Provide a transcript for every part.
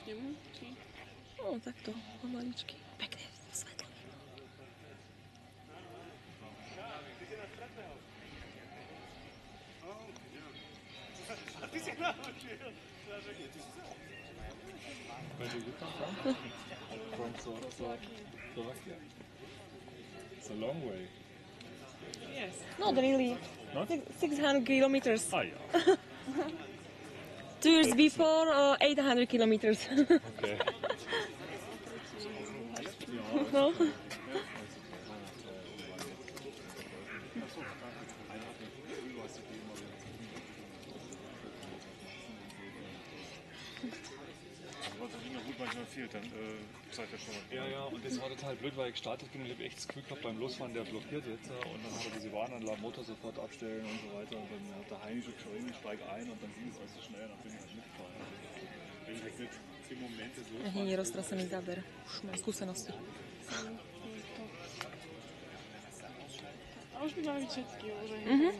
k nemu? Či... No, takto, pomaličky. Pekne, svetlo. A ty si naučil. Where do you come from? From Slovakia. It's a long way. Yes. Not really. Not? 600 kilometers. Ah, ja. 2 years before, 800 kilometers. Okay. No. Ja, und das war total blöd, weil ich gestartet bin und ich habe echt das Gefühl gehabt, beim Losfahren, der blockiert jetzt. Und dann hat er diese Warnanlage, Motor sofort abstellen und so weiter. Und dann hat der Heini schon geschrien, ich steige ein und dann ging es alles so schnell und dann bin ich halt mitgefahren. Wenn ich nicht die Momente so Nie roztrasený záber. Už mám skúsenosti. A už by mali všetky uložené.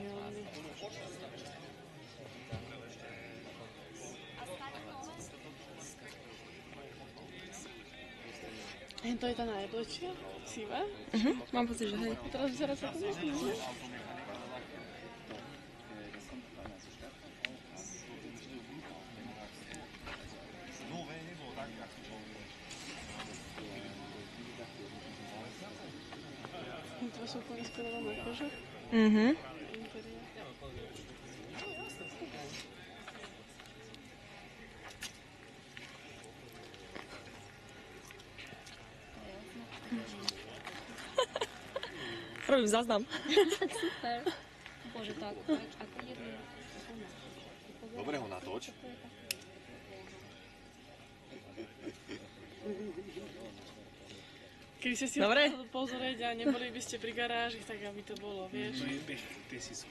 To je tá najbližšia? Siva? Mám pocit, že hej. Teraz vyzerá sa to možno. To sú úplne skvelé kože. Robím záznam. Super. Bože, tak, ako jedno. Dobre ho natoč. Keby ste si ho pozrieť a neboli by ste pri garáži, tak aby to bolo, vieš. Bech, Tessis.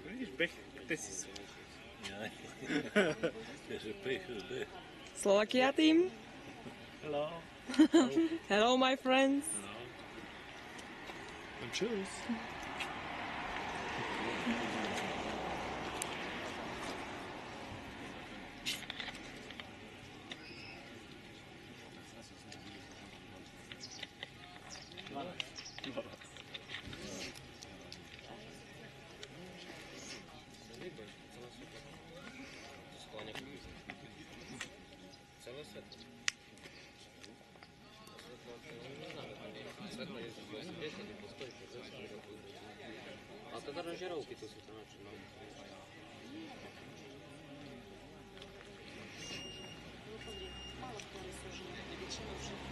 Vidíš, Bech, Tessis. Slovakia team. Hello. Hello, my friends. Und tschüss. A to aranžerovky, to sú tam načíma.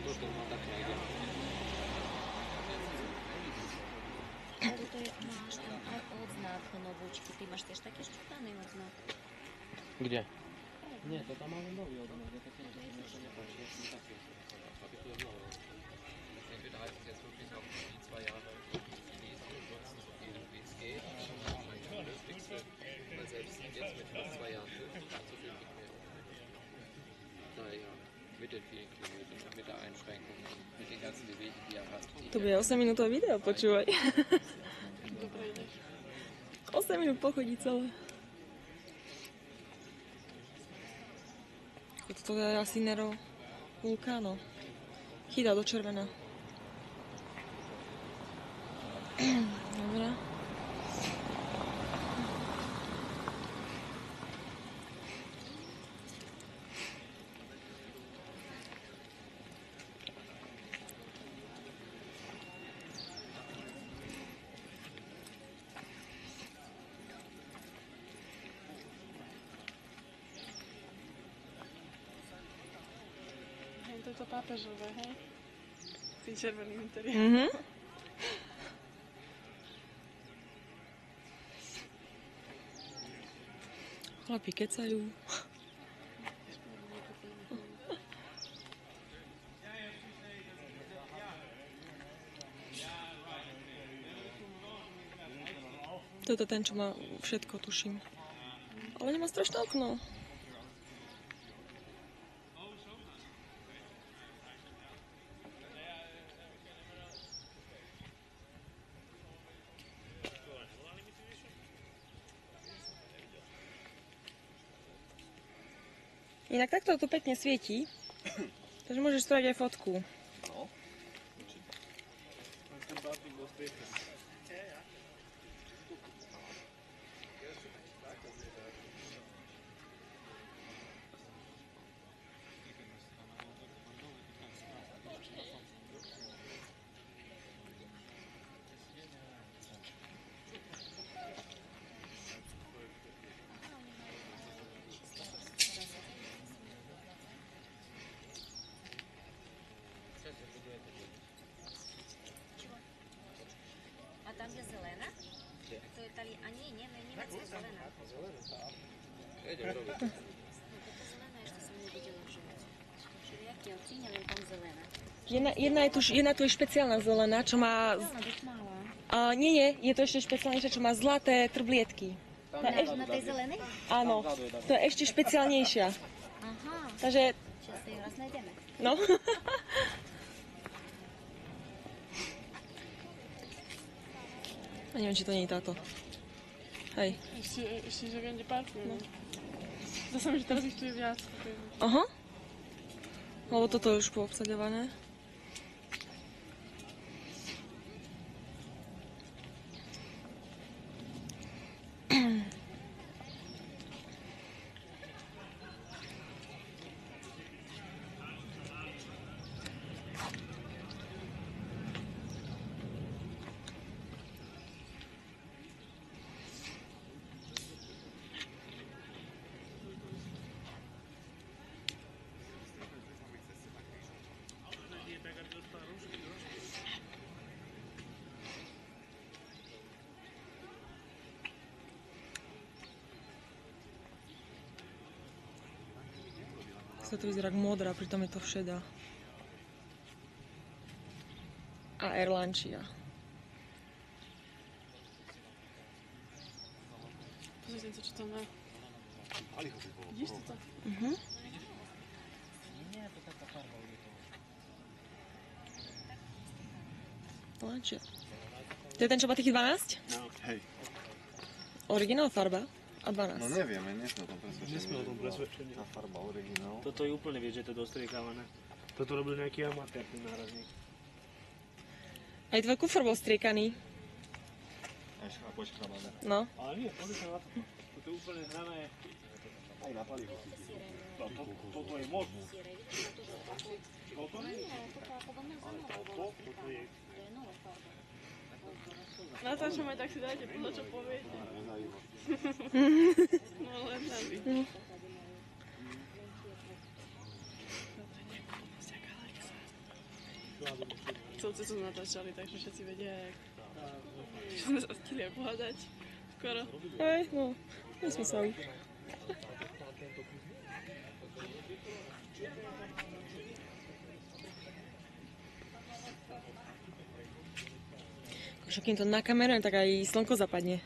Toto má také ide. Toto je, máš tam aj odznak novúčky. Ty máš tiež taký šťupaný odznak. Kde? Nie, to tam máme nový odznak. Ja také niečo nepáči, ja som taký. Aby to je nové. Entweder heißt es jetzt wirklich auf die 2 Jahre gelesen und nutzen so viel wie es geht. Das ist wahrscheinlich das Lustigste, weil selbst jetzt mit fast 2 Jahren so viel nicht mehr. Naja, mit den vielen Kilometern, mit der Einschränkung, mit den ganzen Bewegungen, die er hat. To bude 8-minútové video, počúvaj. 8 minút pochodí celé. Toto je asi Nero Vulcano. Chýta do červená. Dobre. To je to pápežové, hej? S tým červeným interiérom. Mhm. Chlapi kecajú. Toto ten, čo má všetko, tuším. Ale nemá strašné okno. Inak takto tu pekne svietí, takže môžeš spraviť aj fotku. No, určite. A tam je zelená? To je tady, a nie, nemecká zelená. No, toto zelená ešte som nevidela v živote. Čiže jak je odtíň, ale je tam zelená. Jedna tu je špeciálna zelená, čo má... Zelená, byť malá. Nie, je to ešte špeciálnejšia, čo má zlaté trblietky. Na tej zelenej? Áno, to je ešte špeciálnejšia. Aha, Takže, čo si raz nájdeme. no. A neviem, či to nie je táto. Hej. Ešte že viem, kde parkujú. No. Zase mi, že teraz ich tu je viac. Aha. Lebo toto je už poobsaďované. To vyzerá ako modrá, pritom je to všedá. A Erlančia. Pozrite sa, čo tam má. Vidíš to? Erlančia. To je ten, čo má tých 12? No, hej. Originál farba a 12. No nevieme, nie sme o tom presvedčení. Nie sme o tom presvedčení. Tá farba originál. Toto je úplne, vieš, že to je dostriekávané. Toto robil nejaký amatér, ten nárazník. Aj tvoj kufor bol striekaný. Až poškrabané. No. Ale nie, pozri sa na to. Toto je úplne hrané. Aj na palivo. Toto je moc. Toto nie? Toto je nová farba. Natáčame, tak si dajte podľa, čo poviete. No len tam. Celci sú natáčali, takže všetci vedia, jak... Že sme sa stihli aj pohádať. Skoro. Hej, no. Nesmysel. Však kým to nakamerujem, tak aj slnko zapadne.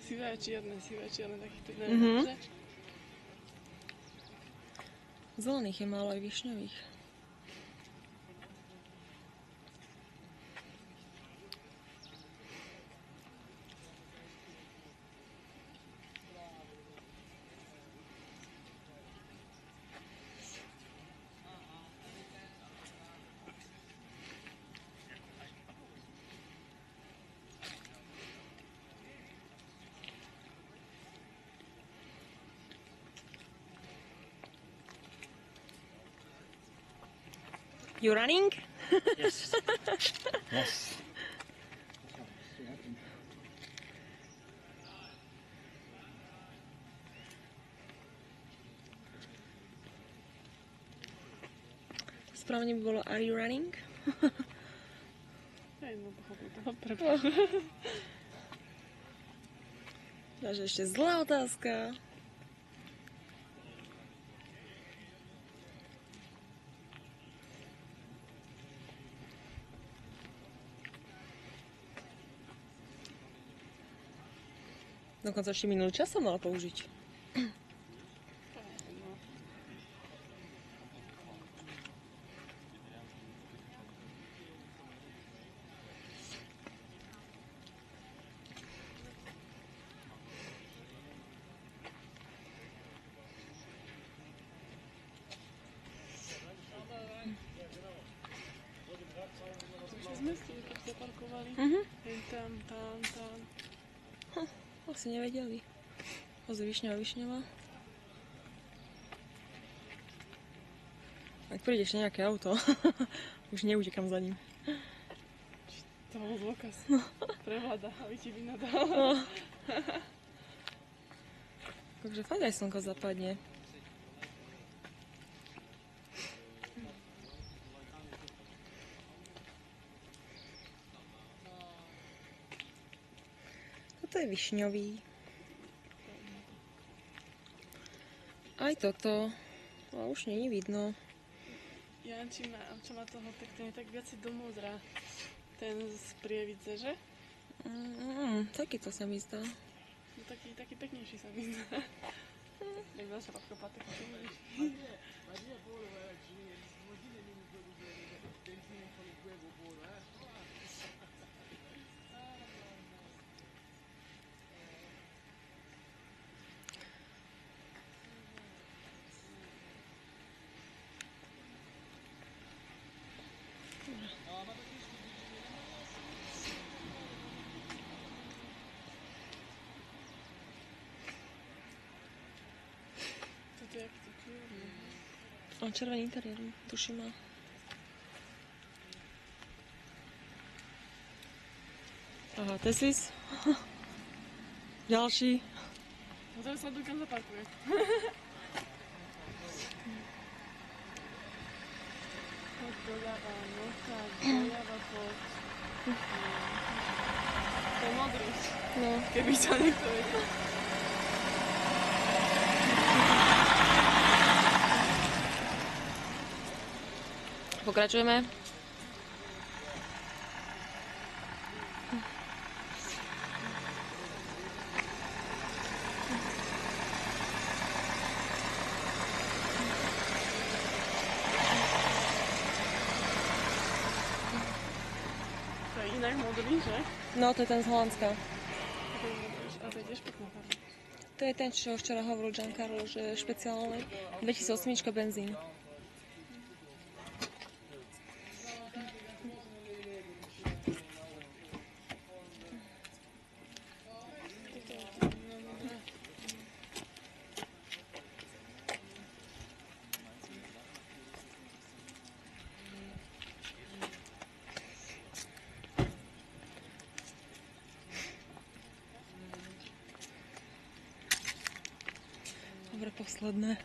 Sivé a čierne, takýchto neviem, že? Zelených je málo aj višňových. You running? Yes. Yes. Správne by bolo Are you running? Hej, no pochopil toho prepáč. Takže ešte zlá otázka. Dokonca ešte minulý čas som mala použiť. Čo sme s tým, keď zaparkovali? Hej, tam. Asi nevedeli. Pozri, višňava. Ak prídeš na nejaké auto, už neutekam za ním. To bol dôkaz. Prevláda, aby ti vynadal. No. Takže fakt aj slnko zapadne. Toto je višňový. Aj toto. A už nie je vidno. Janči čo má toho, tak ten je tak viac do modra. Ten z Prievidze, že? Taký to sa mi zdá. No, taký peknejší sa mi zdá. Tak zase podkopať taký peknejší. Toto je aký to čierny. A červený interiér, tuším má. Aha, Teslis. Ďalší. No to sa kam zaparkuje. Poď doľava, poď. To je modrý. No. Keby to niekto vedel. Pokračujeme. To je inak modrý, že? No, to je ten z Holandska. A to je tiež pekná farba. To je ten, čo včera hovoril Giancarlo, že je špeciálny. 2008 benzín. Dobre, posledné.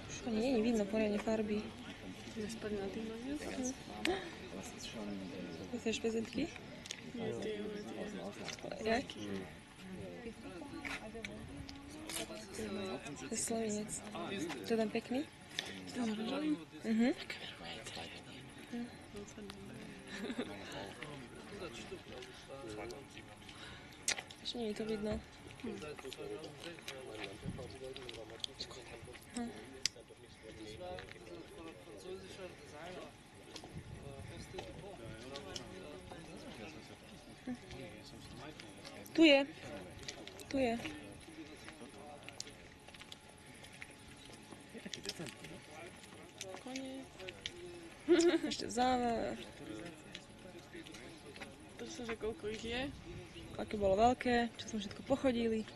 Už ani nie je vidno poriadne farby. Nespadne na tým magnetom? Chceš pezetky? Nie, tie. Jak? To je slovinec. To je ten pekný? S oranžovým? Ešte nie je to vidno. Tu je. Koniec. Ešte záver. To sa, že koľko ich je? Aké bolo veľké, čo sme všetko pochodili.